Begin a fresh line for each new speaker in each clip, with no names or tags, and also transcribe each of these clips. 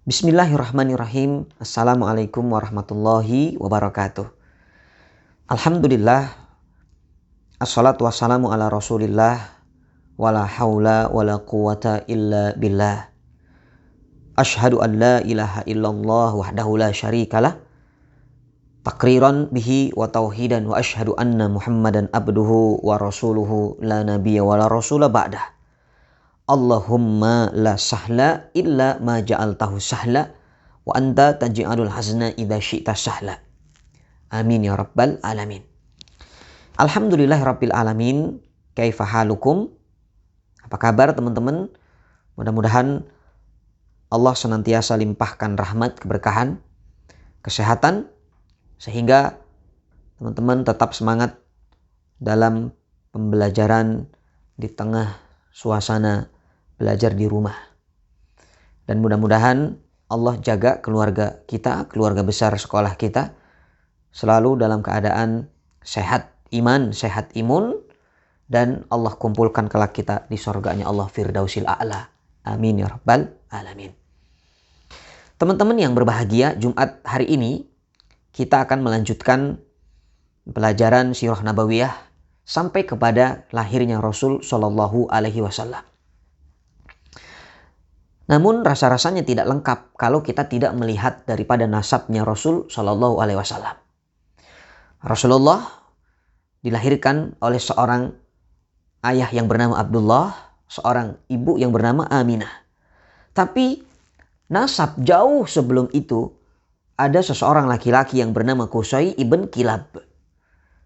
Bismillahirrahmanirrahim. Assalamualaikum warahmatullahi wabarakatuh. Alhamdulillah. Assalatu wassalamu ala rasulillah. Wala hawla wala quwata illa billah. Ashhadu an la ilaha illallah wahdahu la syarikalah. Takriran bihi wa tauhidan wa ashhadu anna muhammadan abduhu wa rasuluhu la nabiyya wa la rasula ba'dah. Allahumma la sahla illa ma ja'altahu sahla wa anta taj'alul hazna idza syi'ta sahla. Amin ya rabbal alamin. Alhamdulillahirabbil alamin. Kaifa halukum? Apa kabar teman-teman? Mudah-mudahan Allah senantiasa limpahkan rahmat, keberkahan, kesehatan sehingga teman-teman tetap semangat dalam pembelajaran di tengah suasana belajar di rumah. Dan mudah-mudahan Allah jaga keluarga kita, keluarga besar sekolah kita selalu dalam keadaan sehat iman, sehat imun, dan Allah kumpulkan kelak kita di surganya Allah Firdausil A'la. Amin ya rabbal alamin. Teman-teman yang berbahagia, Jumat hari ini kita akan melanjutkan pelajaran Sirah Nabawiyah sampai kepada lahirnya Rasul Shallallahu Alaihi Wasallam. Namun rasa-rasanya tidak lengkap kalau kita tidak melihat daripada nasabnya Rasul Shallallahu Alaihi Wasallam. Rasulullah dilahirkan oleh seorang ayah yang bernama Abdullah, seorang ibu yang bernama Aminah. Tapi nasab jauh sebelum itu ada seseorang laki-laki yang bernama Qusay ibn Kilab.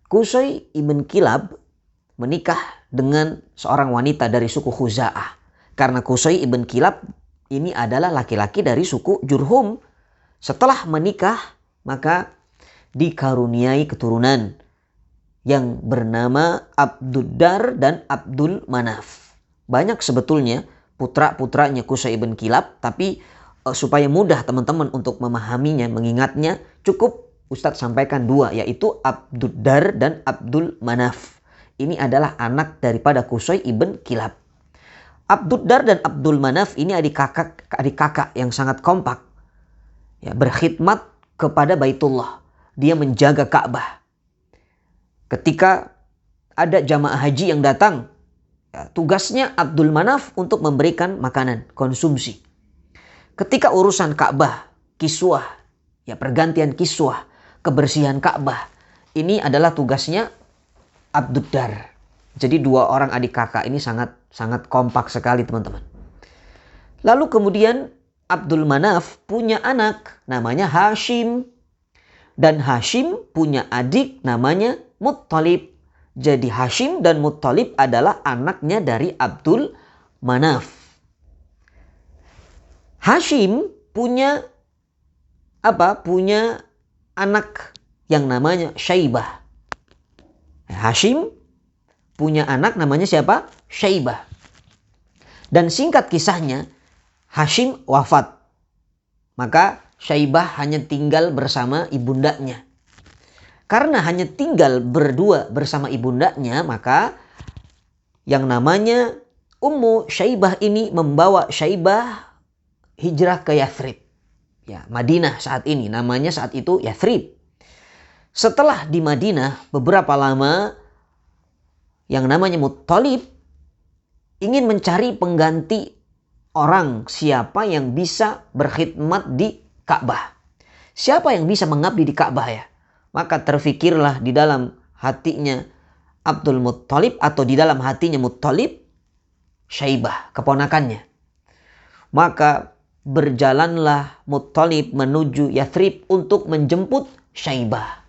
Qusay ibn Kilab menikah dengan seorang wanita dari suku Khuza'ah. Karena Qusay ibn Kilab ini adalah laki-laki dari suku Jurhum. Setelah menikah, maka dikaruniai keturunan yang bernama Abduddar dan Abdul Manaf. Banyak sebetulnya putra-putranya Qusay ibn Kilab, tapi supaya mudah teman-teman untuk memahaminya, mengingatnya, cukup Ustadz sampaikan dua, yaitu Abduddar dan Abdul Manaf. Ini adalah anak daripada Qusay ibn Kilab. Abduddar dan Abdul Manaf ini adik kakak yang sangat kompak. Ya, berkhidmat kepada Baitullah. Dia menjaga Ka'bah. Ketika ada jamaah haji yang datang, ya, tugasnya Abdul Manaf untuk memberikan makanan, konsumsi. Ketika urusan Ka'bah, kiswah, ya pergantian kiswah, kebersihan Ka'bah, ini adalah tugasnya Abduddar. Jadi dua orang adik kakak ini sangat kompak sekali teman-teman. Lalu kemudian Abdul Manaf punya anak namanya Hashim. Dan Hashim punya adik namanya Muttalib. Jadi Hashim dan Muttalib adalah anaknya dari Abdul Manaf. Hashim punya anak yang namanya Syaibah. Hashim punya anak namanya siapa? Syaibah. Dan singkat kisahnya, Hashim wafat. Maka Syaibah hanya tinggal bersama ibundanya. Karena hanya tinggal berdua bersama ibundanya, maka yang namanya Ummu Syaibah ini membawa Syaibah hijrah ke Yathrib. Ya, Madinah saat ini, namanya saat itu Yathrib. Setelah di Madinah beberapa lama, yang namanya Muttalib ingin mencari pengganti orang siapa yang bisa berkhidmat di Ka'bah. Siapa yang bisa mengabdi di Ka'bah ya? Maka terfikirlah di dalam hatinya Abdul Muttalib atau di dalam hatinya Muttalib Syaibah, keponakannya. Maka berjalanlah Muttalib menuju Yathrib untuk menjemput Syaibah.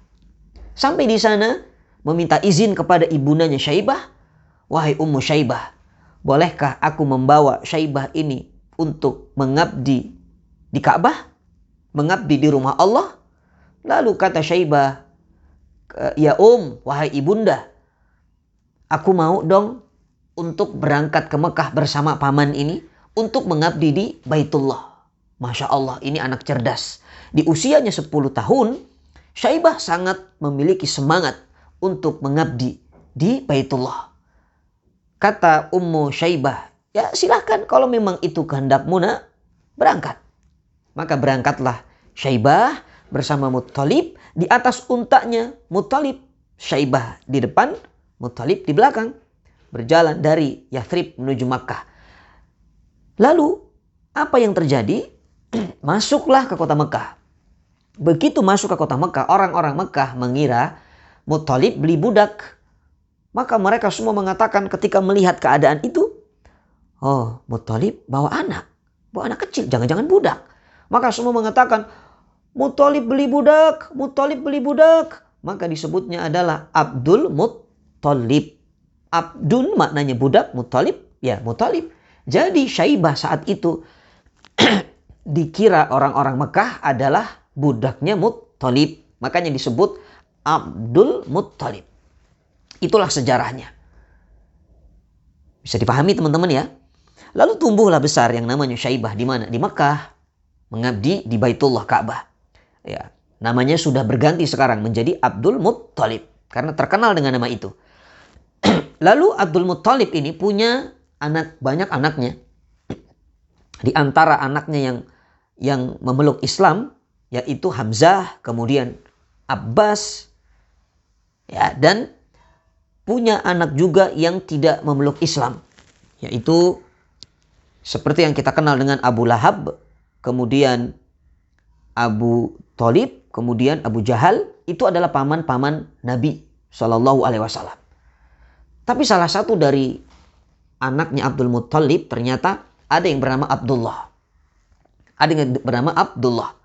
Sampai di sana meminta izin kepada ibundanya Syaibah, "Wahai Ummu Syaibah, bolehkah aku membawa Syaibah ini untuk mengabdi di Ka'bah? Mengabdi di rumah Allah?" Lalu kata Syaibah, "Ya wahai ibunda, aku mau dong untuk berangkat ke Mekah bersama paman ini untuk mengabdi di Baitullah." Masya Allah, ini anak cerdas. Di usianya 10 tahun, Syaibah sangat memiliki semangat untuk mengabdi di Baitullah. Kata Ummu Syaibah, "Ya silahkan kalau memang itu kehendakmu nak, berangkat." Maka berangkatlah Syaibah bersama Muttalib di atas untanya Muttalib. Syaibah di depan, Muttalib di belakang. Berjalan dari Yathrib menuju Makkah. Lalu apa yang terjadi? Masuklah ke kota Mekah. Begitu masuk ke kota Mekah, orang-orang Mekah mengira Muttalib beli budak. Maka mereka semua mengatakan ketika melihat keadaan itu, oh, Muttalib bawa anak kecil, jangan-jangan budak. Maka semua mengatakan, Muttalib beli budak, Muttalib beli budak. Maka disebutnya adalah Abdul Muttalib. Abdun maknanya budak, Muttalib, ya Muttalib. Jadi Syaibah saat itu dikira orang-orang Mekah adalah budaknya Muttalib. Makanya disebut Abdul Muttalib. Itulah sejarahnya. Bisa dipahami teman-teman ya. Lalu tumbuhlah besar yang namanya Syaibah di mana? Di Mekah. Mengabdi di Baitullah Ka'bah. Ya, namanya sudah berganti sekarang menjadi Abdul Muttalib karena terkenal dengan nama itu. Lalu Abdul Muttalib ini punya banyak anaknya. Di antara anaknya yang memeluk Islam yaitu Hamzah, kemudian Abbas, ya, dan punya anak juga yang tidak memeluk Islam, yaitu seperti yang kita kenal dengan Abu Lahab, kemudian Abu Thalib, kemudian Abu Jahal. Itu adalah paman-paman Nabi Shallallahu Alaihi Wasallam. Tapi salah satu dari anaknya Abdul Muttalib ternyata ada yang bernama Abdullah. Ada yang bernama Abdullah.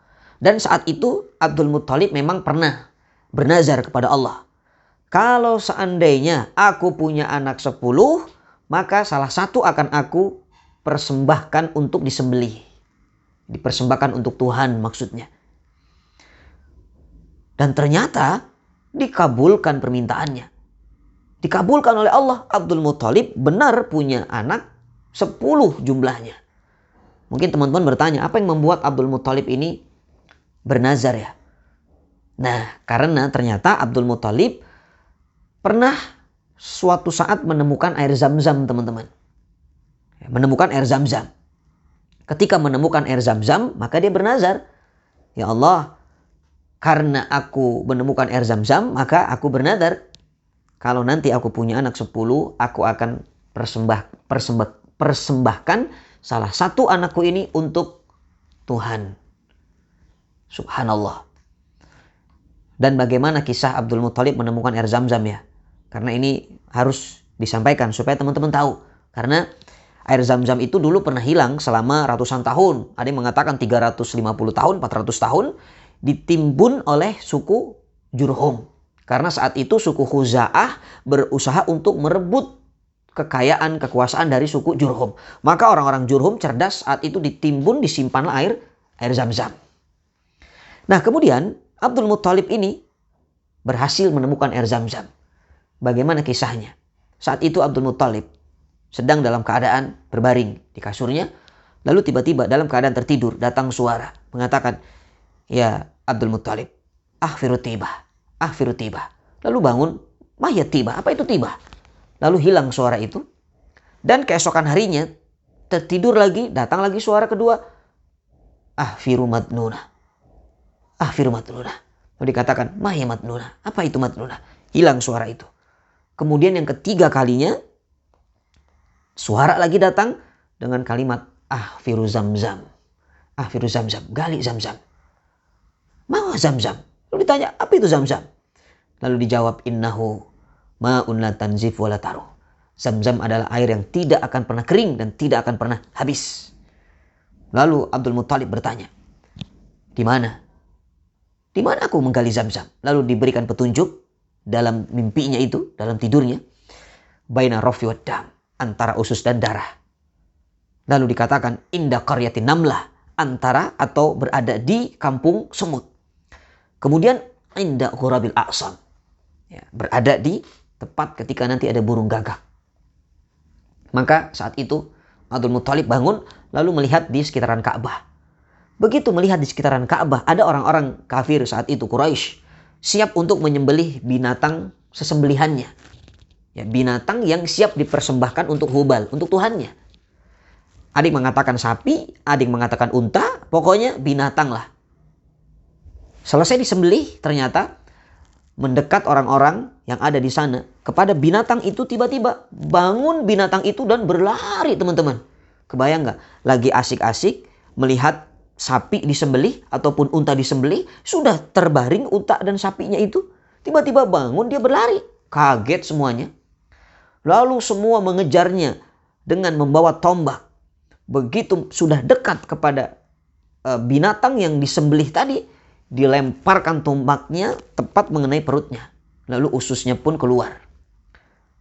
Dan saat itu Abdul Muttalib memang pernah bernazar kepada Allah. Kalau seandainya aku punya anak 10, maka salah satu akan aku persembahkan untuk disembelih. Dipersembahkan untuk Tuhan maksudnya. Dan ternyata dikabulkan permintaannya. Dikabulkan oleh Allah. Abdul Muttalib benar punya anak 10 jumlahnya. Mungkin teman-teman bertanya, apa yang membuat Abdul Muttalib ini bernazar ya? Nah, karena ternyata Abdul Muttalib pernah suatu saat menemukan air Zam-Zam, teman-teman. Menemukan air Zam-Zam. Ketika menemukan air Zam-Zam, maka dia bernazar. Ya Allah, karena aku menemukan air Zam-Zam, maka aku bernazar. Kalau nanti aku punya anak 10, aku akan persembahkan salah satu anakku ini untuk Tuhan. Subhanallah. Dan bagaimana kisah Abdul Muttalib menemukan air Zam-Zam ya? Karena ini harus disampaikan supaya teman-teman tahu. Karena air Zam-Zam itu dulu pernah hilang selama ratusan tahun. Ada yang mengatakan 350 tahun, 400 tahun. Ditimbun oleh suku Jurhum. Karena saat itu suku Khuza'ah berusaha untuk merebut kekayaan, kekuasaan dari suku Jurhum. Maka orang-orang Jurhum cerdas, saat itu ditimbun, disimpanlah air Zam-Zam. Nah kemudian Abdul Muttalib ini berhasil menemukan air Zam-Zam. Bagaimana kisahnya? Saat itu Abdul Muttalib sedang dalam keadaan berbaring di kasurnya. Lalu tiba-tiba dalam keadaan tertidur datang suara mengatakan, ya Abdul Muttalib, akhfiru tibah, akhfiru tibah. Lalu bangun, mahya tibah, apa itu tibah? Lalu hilang suara itu. Dan keesokan harinya tertidur lagi, datang lagi suara kedua, akhfiru madnuna, akhfiru madnuna. Lalu dikatakan, mahya madnuna, apa itu madnuna? Hilang suara itu. Kemudian yang ketiga kalinya, suara lagi datang dengan kalimat ahfiru Zam-Zam. Ahfiru Zam-Zam, gali Zam-Zam. Mau Zam-Zam? Lalu ditanya, apa itu Zam-Zam? Lalu dijawab, innahu ma'un la tanzif wa la taruh. Zam-Zam adalah air yang tidak akan pernah kering dan tidak akan pernah habis. Lalu Abdul Muttalib bertanya, di mana? Di mana aku menggali Zam-Zam? Lalu diberikan petunjuk dalam mimpinya itu, dalam tidurnya, baina rafi wad dam, antara usus dan darah. Lalu dikatakan inda qaryatin namlah, antara atau berada di kampung semut. Kemudian inda ghurabil a'sam, ya, berada di tepat ketika nanti ada burung gagak. Maka saat itu Abdul Muttalib bangun lalu melihat di sekitaran Ka'bah. Begitu melihat di sekitaran Ka'bah ada orang-orang kafir saat itu, Quraisy, siap untuk menyembelih binatang sesembelihannya. Ya, binatang yang siap dipersembahkan untuk Hubal, untuk Tuhannya. Ada yang mengatakan sapi, ada yang mengatakan unta, pokoknya binatang lah. Selesai disembelih, ternyata mendekat orang-orang yang ada di sana kepada binatang itu, tiba-tiba bangun binatang itu dan berlari, teman-teman. Kebayang nggak? Lagi asik-asik melihat sapi disembelih ataupun unta disembelih, sudah terbaring unta dan sapinya itu. Tiba-tiba bangun, dia berlari. Kaget semuanya. Lalu semua mengejarnya dengan membawa tombak. Begitu sudah dekat kepada binatang yang disembelih tadi, dilemparkan tombaknya tepat mengenai perutnya. Lalu ususnya pun keluar.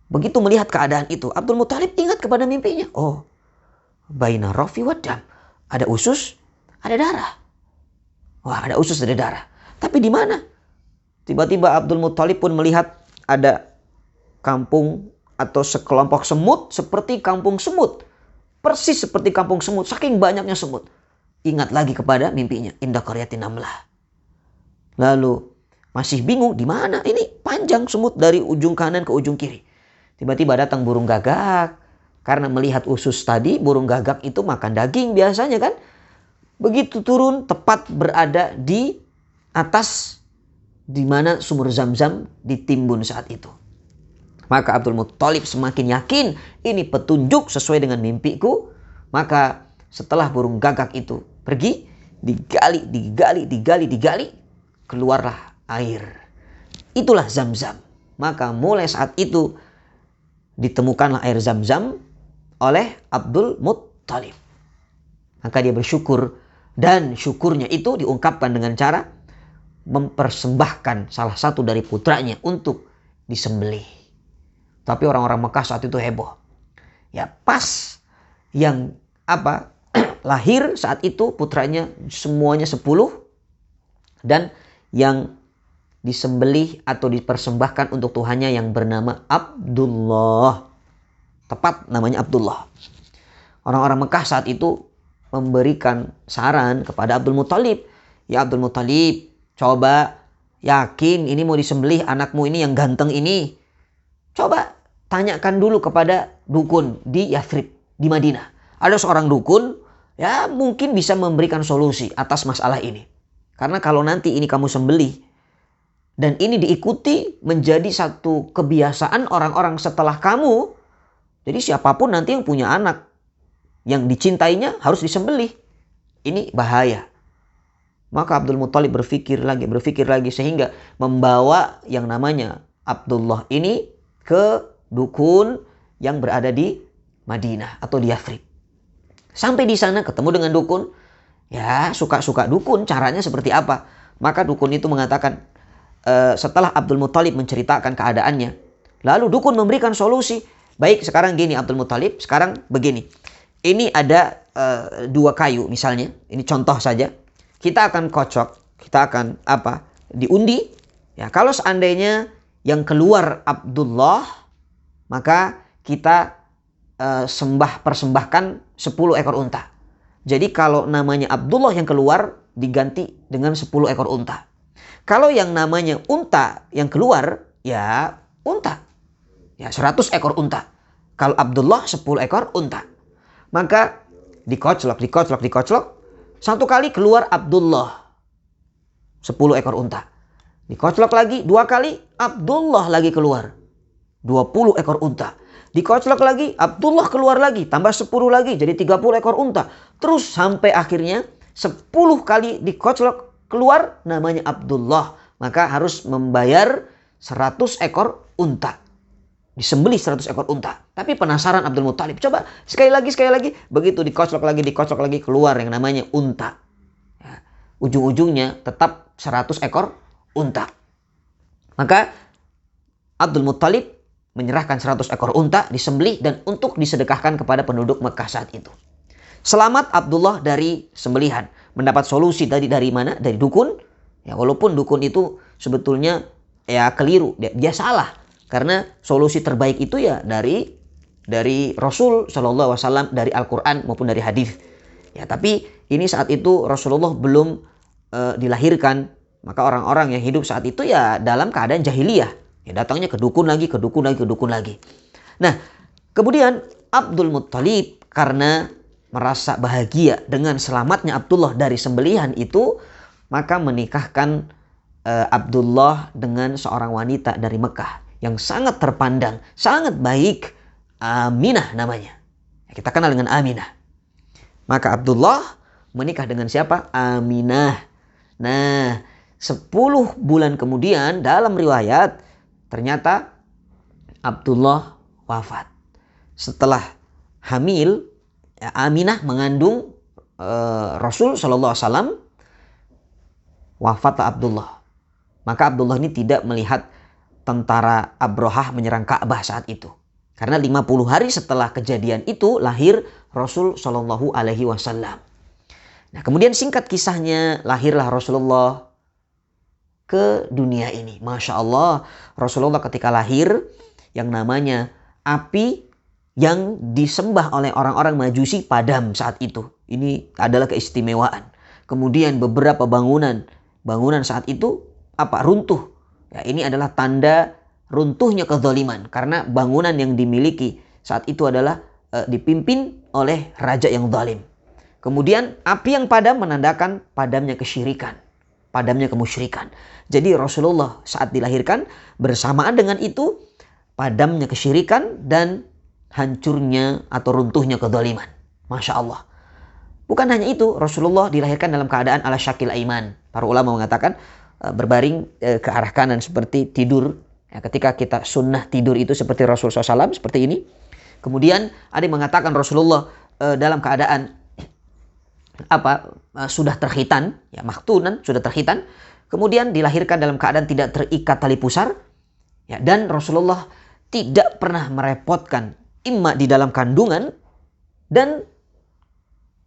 Begitu melihat keadaan itu, Abdul Muthalib ingat kepada mimpinya. Oh, baina rafi wa dam. Ada usus, ada darah. Wah, ada usus, ada darah. Tapi di mana? Tiba-tiba Abdul Muthalib pun melihat ada kampung atau sekelompok semut seperti kampung semut. Persis seperti kampung semut, saking banyaknya semut. Ingat lagi kepada mimpinya, inda qaryatin namlah. Lalu masih bingung di mana ini, panjang semut dari ujung kanan ke ujung kiri. Tiba-tiba datang burung gagak. Karena melihat usus tadi, burung gagak itu makan daging biasanya kan. Begitu turun, tepat berada di atas di mana sumur Zam-Zam ditimbun saat itu. Maka Abdul Muthalib semakin yakin ini petunjuk sesuai dengan mimpiku. Maka setelah burung gagak itu pergi, digali, keluarlah air. Itulah Zam-Zam. Maka mulai saat itu ditemukanlah air Zam-Zam oleh Abdul Muthalib. Maka dia bersyukur, dan syukurnya itu diungkapkan dengan cara mempersembahkan salah satu dari putranya untuk disembelih. Tapi orang-orang Mekah saat itu heboh. Ya pas yang lahir saat itu putranya semuanya 10, dan yang disembelih atau dipersembahkan untuk Tuhannya yang bernama Abdullah. Tepat namanya Abdullah. Orang-orang Mekah saat itu memberikan saran kepada Abdul Muthalib. Ya Abdul Muthalib, coba yakin ini mau disembelih anakmu ini yang ganteng ini. Coba tanyakan dulu kepada dukun di Yathrib, di Madinah. Ada seorang dukun, ya mungkin bisa memberikan solusi atas masalah ini. Karena kalau nanti ini kamu sembelih, dan ini diikuti menjadi satu kebiasaan orang-orang setelah kamu, jadi siapapun nanti yang punya anak, yang dicintainya harus disembelih. Ini bahaya. Maka Abdul Muthalib berpikir lagi sehingga membawa yang namanya Abdullah ini ke dukun yang berada di Madinah atau di Yathrib. Sampai di sana ketemu dengan dukun. Ya suka-suka dukun caranya seperti apa. Maka dukun itu mengatakan, setelah Abdul Muthalib menceritakan keadaannya, lalu dukun memberikan solusi. Baik, sekarang gini Abdul Muthalib, sekarang begini. Ini ada 2 kayu misalnya. Ini contoh saja. Kita akan kocok, kita akan diundi. Ya, kalau seandainya yang keluar Abdullah, maka kita persembahkan 10 ekor unta. Jadi kalau namanya Abdullah yang keluar, diganti dengan 10 ekor unta. Kalau yang namanya unta yang keluar, ya unta. Ya 100 ekor unta. Kalau Abdullah 10 ekor unta. Maka dikoclok. Satu kali keluar Abdullah 10 ekor unta. Dikoclok lagi 2 kali, Abdullah lagi keluar 20 ekor unta. Dikoclok lagi, Abdullah keluar lagi, tambah 10 lagi, jadi 30 ekor unta. Terus sampai akhirnya 10 kali dikoclok keluar namanya Abdullah. Maka harus membayar 100 ekor unta. Disembelih 100 ekor unta. Tapi penasaran Abdul Muthalib. Coba sekali lagi. Begitu dikoclok lagi, keluar yang namanya unta. Ya, ujung-ujungnya tetap 100 ekor unta. Maka Abdul Muthalib menyerahkan 100 ekor unta disembelih dan untuk disedekahkan kepada penduduk Mekah saat itu. Selamat Abdullah dari sembelihan. Mendapat solusi tadi dari mana? Dari dukun. Ya, walaupun dukun itu sebetulnya ya keliru, dia salah. Karena solusi terbaik itu ya dari Rasul Shallallahu Alaihi Wasallam, dari Al-Quran maupun dari hadis. Ya, tapi ini saat itu Rasulullah belum dilahirkan. Maka orang-orang yang hidup saat itu ya dalam keadaan jahiliyah. Ya datangnya ke dukun lagi. Nah, kemudian Abdul Muthalib karena merasa bahagia dengan selamatnya Abdullah dari sembelihan itu, maka menikahkan Abdullah dengan seorang wanita dari Mekah yang sangat terpandang, sangat baik, Aminah namanya. Kita kenal dengan Aminah. Maka Abdullah menikah dengan siapa? Aminah. Nah, 10 bulan kemudian dalam riwayat ternyata Abdullah wafat. Setelah hamil, Aminah mengandung Rasul Shallallahu Alaihi Wasallam, wafatlah Abdullah. Maka Abdullah ini tidak melihat tentara Abrahah menyerang Ka'bah saat itu. Karena 50 hari setelah kejadian itu lahir Rasul Shallallahu Alaihi Wasallam. Nah, kemudian singkat kisahnya, lahirlah Rasulullah ke dunia ini. Masya Allah, Rasulullah ketika lahir, yang namanya api yang disembah oleh orang-orang Majusi padam saat itu. Ini adalah keistimewaan. Kemudian beberapa bangunan saat itu runtuh. Ya, ini adalah tanda runtuhnya kezaliman, karena bangunan yang dimiliki saat itu adalah dipimpin oleh raja yang zalim. Kemudian api yang padam menandakan padamnya kesyirikan, padamnya kemusyrikan. Jadi Rasulullah saat dilahirkan bersamaan dengan itu padamnya kesyirikan dan hancurnya atau runtuhnya kezaliman. Masya Allah. Bukan hanya itu, Rasulullah dilahirkan dalam keadaan ala syakil aiman. Para ulama mengatakan berbaring ke arah kanan seperti tidur. Ya, ketika kita sunnah tidur itu seperti Rasulullah SAW, seperti ini. Kemudian ada yang mengatakan Rasulullah dalam keadaan sudah terkhitan, ya maktunan, sudah terkhitan. Kemudian dilahirkan dalam keadaan tidak terikat tali pusar. Ya, dan Rasulullah tidak pernah merepotkan imma di dalam kandungan dan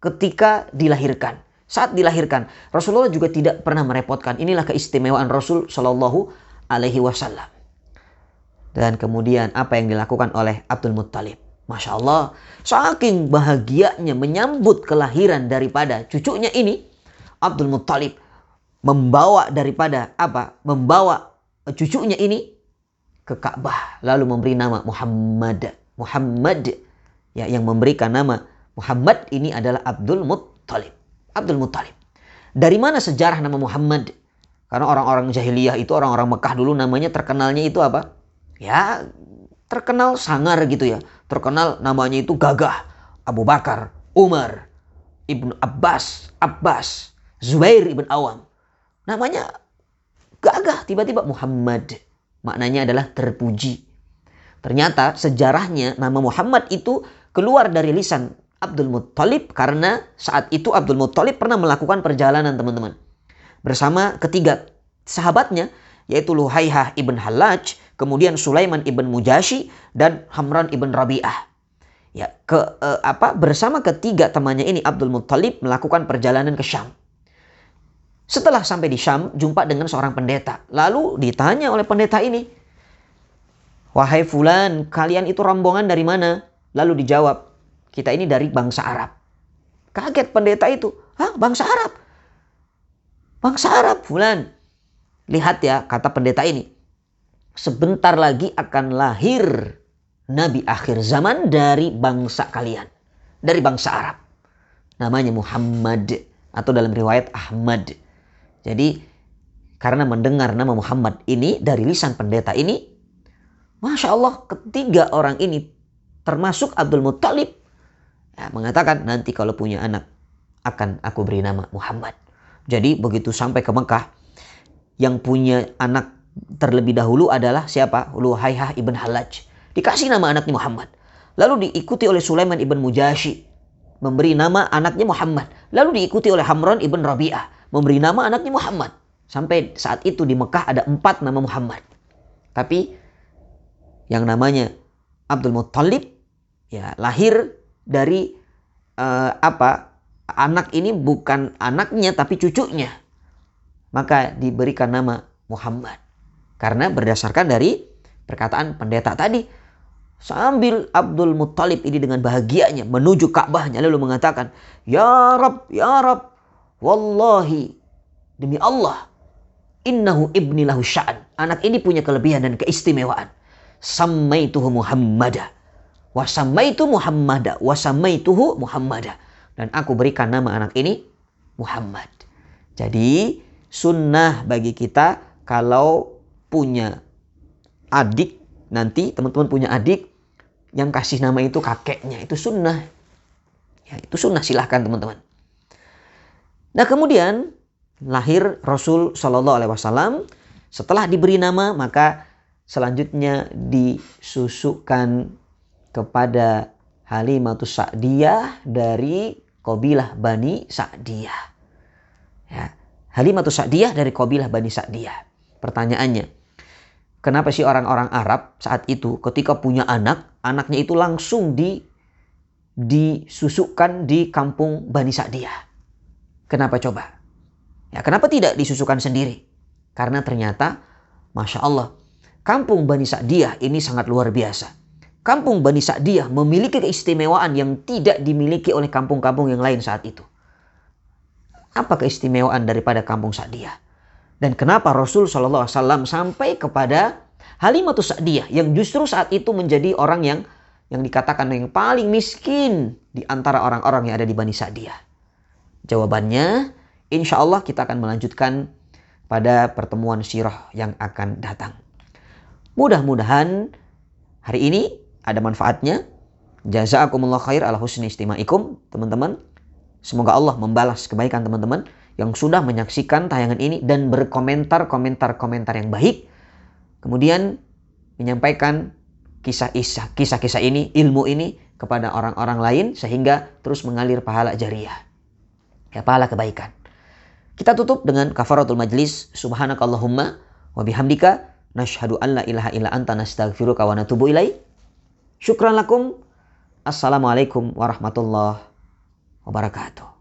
ketika dilahirkan. Saat dilahirkan, Rasulullah juga tidak pernah merepotkan. Inilah keistimewaan Rasul Shallallahu Alaihi Wasallam. Dan kemudian apa yang dilakukan oleh Abdul Muttalib? Masya Allah, saking bahagianya menyambut kelahiran daripada cucunya ini, Abdul Muttalib membawa cucunya ini ke Ka'bah, lalu memberi nama Muhammad, ya, yang memberikan nama Muhammad ini adalah Abdul Muttalib. Abdul Muttalib. Dari mana sejarah nama Muhammad? Karena orang-orang jahiliyah itu, orang-orang Mekah dulu namanya terkenalnya itu apa? Ya, terkenal sangar gitu ya. Terkenal namanya itu gagah. Abu Bakar, Umar, Ibnu Abbas, Zubair ibn Awam. Namanya gagah, tiba-tiba Muhammad. Maknanya adalah terpuji. Ternyata sejarahnya nama Muhammad itu keluar dari lisan Abdul Muttalib karena saat itu Abdul Muttalib pernah melakukan perjalanan, teman-teman, bersama ketiga sahabatnya, yaitu Luhaihah ibn Hallaj, kemudian Sulaiman ibn Mujashi, dan Hamran ibn Rabi'ah. Ya, bersama ketiga temannya ini Abdul Muttalib melakukan perjalanan ke Syam. Setelah sampai di Syam, jumpa dengan seorang pendeta. Lalu ditanya oleh pendeta ini, "Wahai fulan, kalian itu rombongan dari mana?" Lalu dijawab, "Kita ini dari bangsa Arab." Kaget pendeta itu. "Hah, bangsa Arab? Bangsa Arab, fulan." Lihat ya, kata pendeta ini, sebentar lagi akan lahir Nabi akhir zaman dari bangsa kalian, dari bangsa Arab. Namanya Muhammad, atau dalam riwayat Ahmad. Jadi karena mendengar nama Muhammad ini dari lisan pendeta ini, Masya Allah, ketiga orang ini termasuk Abdul Muttalib, ya, mengatakan, nanti kalau punya anak akan aku beri nama Muhammad. Jadi begitu sampai ke Mekah, yang punya anak terlebih dahulu adalah siapa? Luhaihah ibn Hallaj. Dikasih nama anaknya Muhammad. Lalu diikuti oleh Sulaiman ibn Mujashi, memberi nama anaknya Muhammad. Lalu diikuti oleh Hamran ibn Rabi'ah, memberi nama anaknya Muhammad. Sampai saat itu di Mekah ada 4 nama Muhammad. Tapi yang namanya Abdul Muttalib, ya, lahir dari anak ini bukan anaknya tapi cucunya. Maka diberikan nama Muhammad. Karena berdasarkan dari perkataan pendeta tadi. Sambil Abdul Muttalib ini dengan bahagianya menuju Ka'bahnya lalu mengatakan, "Ya Rab, ya Rab, wallahi, demi Allah, innahu ibni lahu sya'an." Anak ini punya kelebihan dan keistimewaan. Sammaituhu Muhammada wa sammaituhu Muhammada. dan aku berikan nama anak ini Muhammad. Jadi sunnah bagi kita kalau punya adik, nanti teman-teman punya adik yang kasih nama itu kakeknya, itu sunnah. Ya, itu sunnah, silahkan teman-teman. Nah kemudian lahir Rasul Shallallahu Alaihi Wasallam. Setelah diberi nama, maka selanjutnya disusukan kepada Halimatus Sa'diyah dari kabilah Bani Sa'diyah. Ya, Halimatus Sa'diyah dari kabilah Bani Sa'diyah. Pertanyaannya, kenapa sih orang-orang Arab saat itu ketika punya anak, anaknya itu langsung disusukkan di kampung Bani Sa'diyah? Kenapa coba? Ya, kenapa tidak disusukan sendiri? Karena ternyata, Masya Allah, kampung Bani Sa'diyah ini sangat luar biasa. Kampung Bani Sa'diyah memiliki keistimewaan yang tidak dimiliki oleh kampung-kampung yang lain saat itu. Apa keistimewaan daripada kampung Sa'diyah? Dan kenapa Rasul SAW sampai kepada Halimatus Sa'diyah yang justru saat itu menjadi orang yang dikatakan yang paling miskin di antara orang-orang yang ada di Bani Sa'diyah? Jawabannya, insya Allah kita akan melanjutkan pada pertemuan sirah yang akan datang. Mudah-mudahan hari ini ada manfaatnya. Jazakumullah khair ala husni istima'ikum, teman-teman. Semoga Allah membalas kebaikan teman-teman yang sudah menyaksikan tayangan ini dan berkomentar yang baik. Kemudian menyampaikan kisah-kisah ini, ilmu ini kepada orang-orang lain sehingga terus mengalir pahala jariyah. Ya, pahala kebaikan. Kita tutup dengan kafaratul majlis. Subhanakallahumma wa bihamdika nashhadu an la ilaha illa anta nastaghfiruka wa natubu ilaik. Syukran lakum. Assalamualaikum warahmatullahi wabarakatuh.